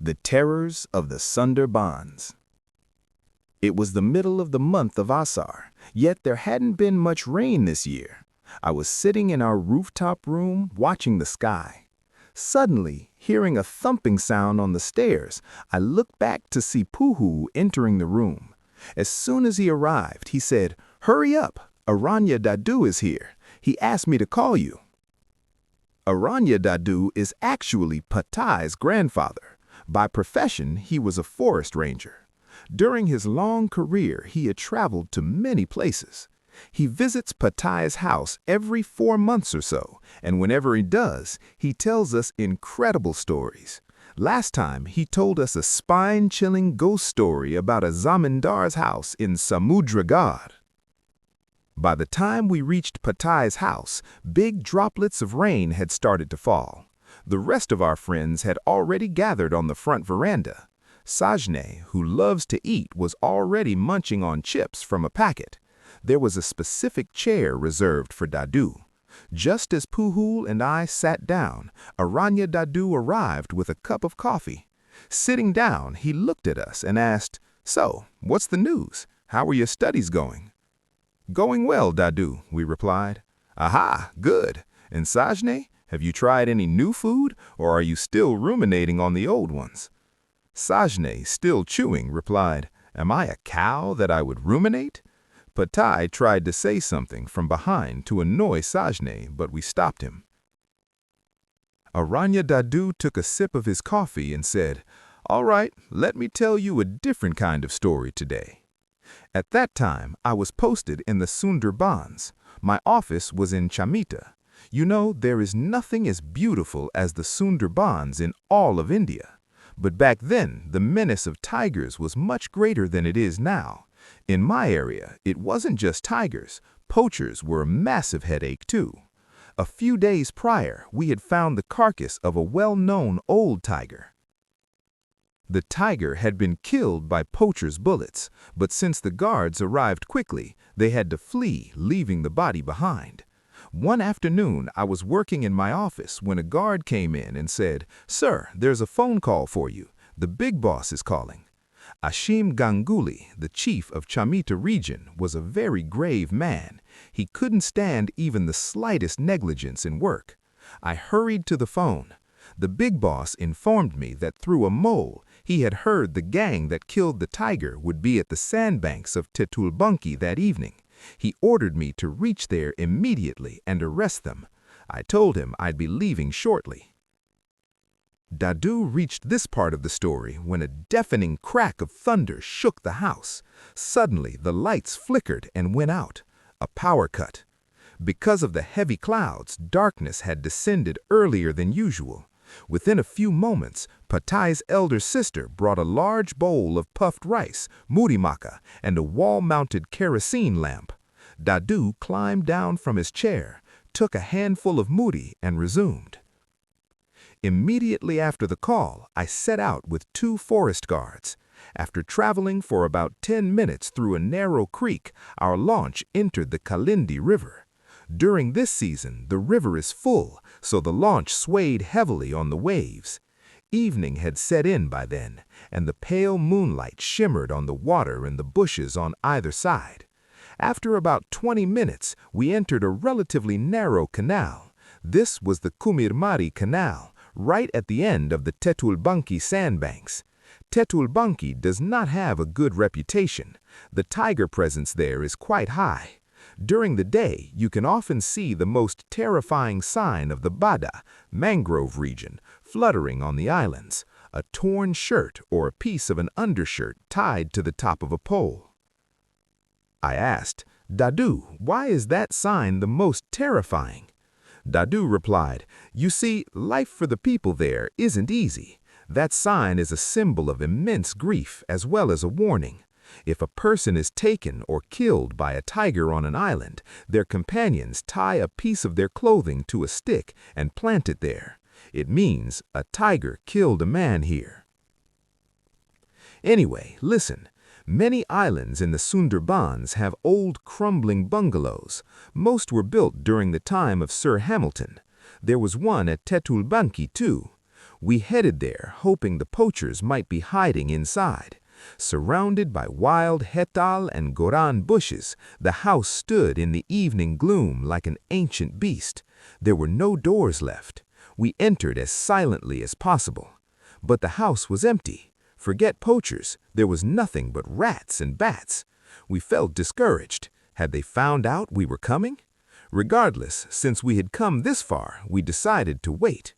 The terrors of the Sundarbans. It was the middle of the month of Asar, yet there hadn't been much rain this year. I was sitting in our rooftop room watching the sky. Suddenly, hearing a thumping sound on the stairs, I looked back to see Puhu entering the room. As soon as he arrived, he said, "Hurry up, Aranya-Dadu is here. He asked me to call you." Aranya-Dadu is actually Patai's grandfather. By profession, he was a forest ranger. During his long career, he had traveled to many places. He visits Patai's house every 4 months or so, and whenever he does, he tells us incredible stories. Last time, he told us a spine-chilling ghost story about a zamindar's house in Samudragarh. By the time we reached Patai's house, big droplets of rain had started to fall. The rest of our friends had already gathered on the front veranda. Sajne, who loves to eat, was already munching on chips from a packet. There was a specific chair reserved for Dadu. Just as Puhul and I sat down, Aranya-Dadu arrived with a cup of coffee. Sitting down, he looked at us and asked, "So, what's the news? How are your studies going?" "Going well, Dadu," we replied. "Aha, good. And Sajne, have you tried any new food, or are you still ruminating on the old ones?" Sajne, still chewing, replied, "Am I a cow that I would ruminate?" Patai tried to say something from behind to annoy Sajne, but we stopped him. Aranya-Dadu took a sip of his coffee and said, "All right, let me tell you a different kind of story today." At that time, I was posted in the Sundarbans. My office was in Chamita. You know, there is nothing as beautiful as the Sundarbans in all of India. But back then, the menace of tigers was much greater than it is now. In my area, it wasn't just tigers. Poachers were a massive headache too. A few days prior, we had found the carcass of a well-known old tiger. The tiger had been killed by poachers' bullets, but since the guards arrived quickly, they had to flee, leaving the body behind. One afternoon, I was working in my office when a guard came in and said, "Sir, there's a phone call for you. The big boss is calling." Ashim Ganguly, the chief of Chamita region, was a very grave man. He couldn't stand even the slightest negligence in work. I hurried to the phone. The big boss informed me that through a mole, he had heard the gang that killed the tiger would be at the sandbanks of Tetulbanki that evening. He ordered me to reach there immediately and arrest them. I told him I'd be leaving shortly. Dadu reached this part of the story when a deafening crack of thunder shook the house. Suddenly, the lights flickered and went out. A power cut. Because of the heavy clouds, darkness had descended earlier than usual. Within a few moments, Patai's elder sister brought a large bowl of puffed rice, murimaka, and a wall-mounted kerosene lamp. Dadu climbed down from his chair, took a handful of muri, and resumed. Immediately after the call, I set out with 2 forest guards. After traveling for about 10 minutes through a narrow creek, our launch entered the Kalindi River. During this season, the river is full, so the launch swayed heavily on the waves. Evening had set in by then, and the pale moonlight shimmered on the water and the bushes on either side. After about 20 minutes, we entered a relatively narrow canal. This was the Kumirmari Canal, right at the end of the Tetulbanki sandbanks. Tetulbanki does not have a good reputation. The tiger presence there is quite high. During the day, you can often see the most terrifying sign of the Bada, mangrove region, fluttering on the islands, a torn shirt or a piece of an undershirt tied to the top of a pole. I asked, "Dadu, why is that sign the most terrifying?" Dadu replied, "You see, life for the people there isn't easy. That sign is a symbol of immense grief as well as a warning. If a person is taken or killed by a tiger on an island, their companions tie a piece of their clothing to a stick and plant it there. It means a tiger killed a man here." Anyway, listen. Many islands in the Sundarbans have old crumbling bungalows. Most were built during the time of Sir Hamilton. There was one at Tetulbanki too. We headed there, hoping the poachers might be hiding inside. Surrounded by wild hetal and goran bushes, the house stood in the evening gloom like an ancient beast. There were no doors left. We entered as silently as possible. But the house was empty. Forget poachers, there was nothing but rats and bats. We felt discouraged. Had they found out we were coming? Regardless, since we had come this far, we decided to wait.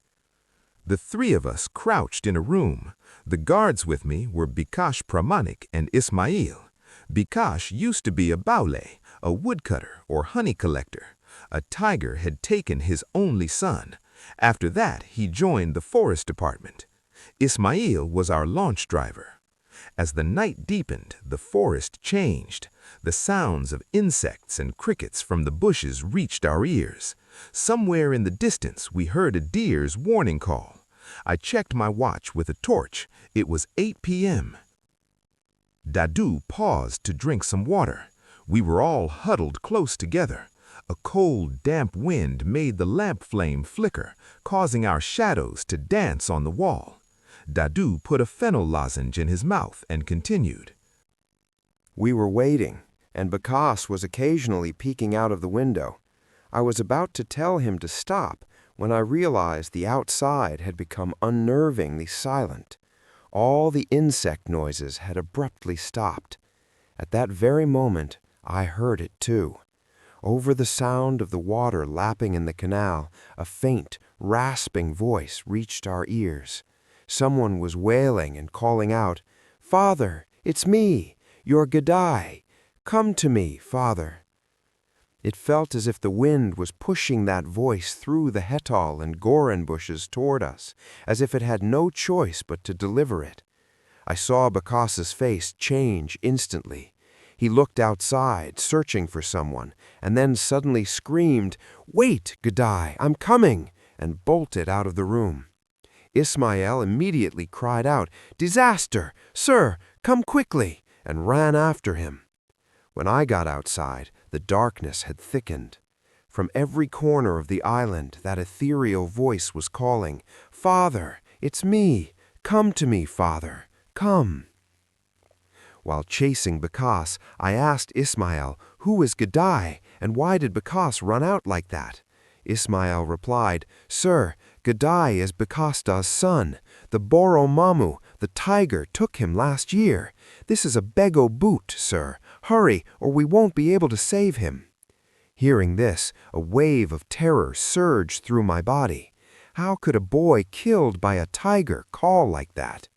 The three of us crouched in a room. The guards with me were Bikash Pramanik and Ismail. Bikash used to be a baule, a woodcutter or honey collector. A tiger had taken his only son. After that, he joined the forest department. Ismail was our launch driver. As the night deepened, the forest changed. The sounds of insects and crickets from the bushes reached our ears. Somewhere in the distance, we heard a deer's warning call. I checked my watch with a torch. It was 8 p.m. Dadu paused to drink some water. We were all huddled close together. A cold, damp wind made the lamp flame flicker, causing our shadows to dance on the wall. Dadu put a fennel lozenge in his mouth and continued. We were waiting, and Bakas was occasionally peeking out of the window. I was about to tell him to stop when I realized the outside had become unnervingly silent. All the insect noises had abruptly stopped. At that very moment, I heard it too. Over the sound of the water lapping in the canal, a faint, rasping voice reached our ears. Someone was wailing and calling out, "Father, it's me, your Gadai. Come to me, Father." It felt as if the wind was pushing that voice through the hetal and goran bushes toward us, as if it had no choice but to deliver it. I saw Bakas's face change instantly. He looked outside, searching for someone, and then suddenly screamed, "Wait, Gadai, I'm coming!" and bolted out of the room. Ismail immediately cried out, "Disaster! Sir, come quickly!" and ran after him. When I got outside, the darkness had thickened. From every corner of the island, that ethereal voice was calling, "Father, it's me! Come to me, Father! Come!" While chasing Bakas, I asked Ismail, "Who is Gadai, and why did Bakas run out like that?" Ismail replied, "Sir, Gadai is Bakasta's son. The Boro Mamu, the tiger, took him last year. This is a Bego Bhoot, sir. Hurry, or we won't be able to save him." Hearing this, a wave of terror surged through my body. How could a boy killed by a tiger call like that?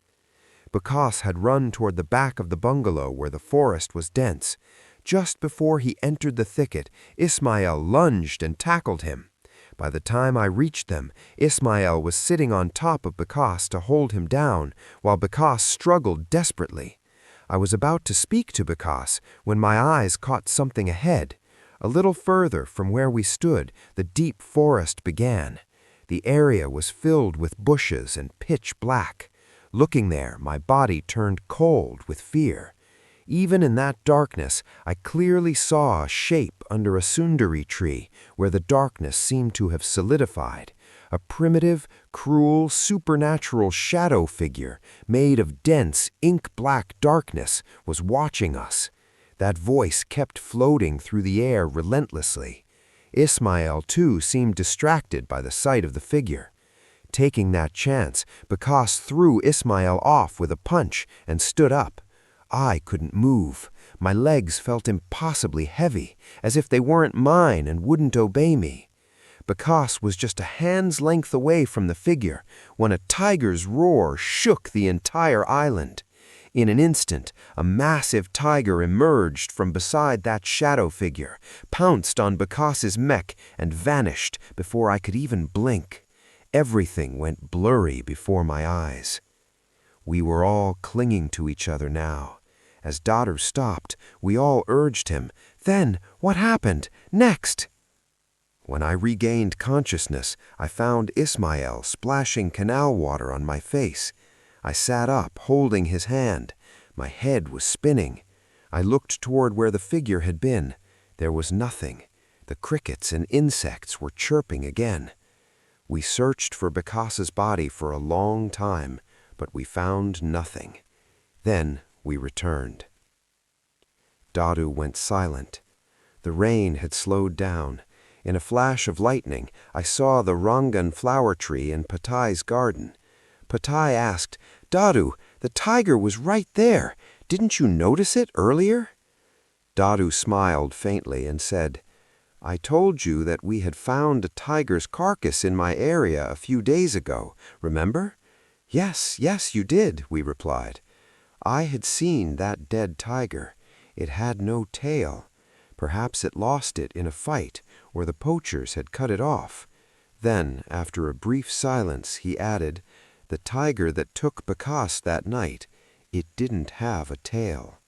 Bakas had run toward the back of the bungalow where the forest was dense. Just before he entered the thicket, Ismail lunged and tackled him. By the time I reached them, Ismail was sitting on top of Bakas to hold him down, while Bakas struggled desperately. I was about to speak to Bakas when my eyes caught something ahead. A little further from where we stood, the deep forest began. The area was filled with bushes and pitch black. Looking there, my body turned cold with fear. Even in that darkness, I clearly saw a shape under a sundari tree where the darkness seemed to have solidified. A primitive, cruel, supernatural shadow figure made of dense, ink-black darkness was watching us. That voice kept floating through the air relentlessly. Ismail, too, seemed distracted by the sight of the figure. Taking that chance, Bakas threw Ismail off with a punch and stood up. I couldn't move. My legs felt impossibly heavy, as if they weren't mine and wouldn't obey me. Bakas was just a hand's length away from the figure when a tiger's roar shook the entire island. In an instant, a massive tiger emerged from beside that shadow figure, pounced on Bakas's mech, and vanished before I could even blink. Everything went blurry before my eyes. We were all clinging to each other now. As Dadu stopped, we all urged him, "Then, what happened? Next?" When I regained consciousness, I found Ismail splashing canal water on my face. I sat up, holding his hand. My head was spinning. I looked toward where the figure had been. There was nothing. The crickets and insects were chirping again. We searched for Bikas's body for a long time, but we found nothing. Then we returned. Dadu went silent. The rain had slowed down. In a flash of lightning, I saw the rangan flower tree in Patai's garden. Patai asked, "Dadu, the tiger was right there. Didn't you notice it earlier?" Dadu smiled faintly and said, "I told you that we had found a tiger's carcass in my area a few days ago, remember?" "Yes, yes, you did," we replied. "I had seen that dead tiger. It had no tail. Perhaps it lost it in a fight, or the poachers had cut it off." Then, after a brief silence, he added, "The tiger that took Bikas that night, it didn't have a tail."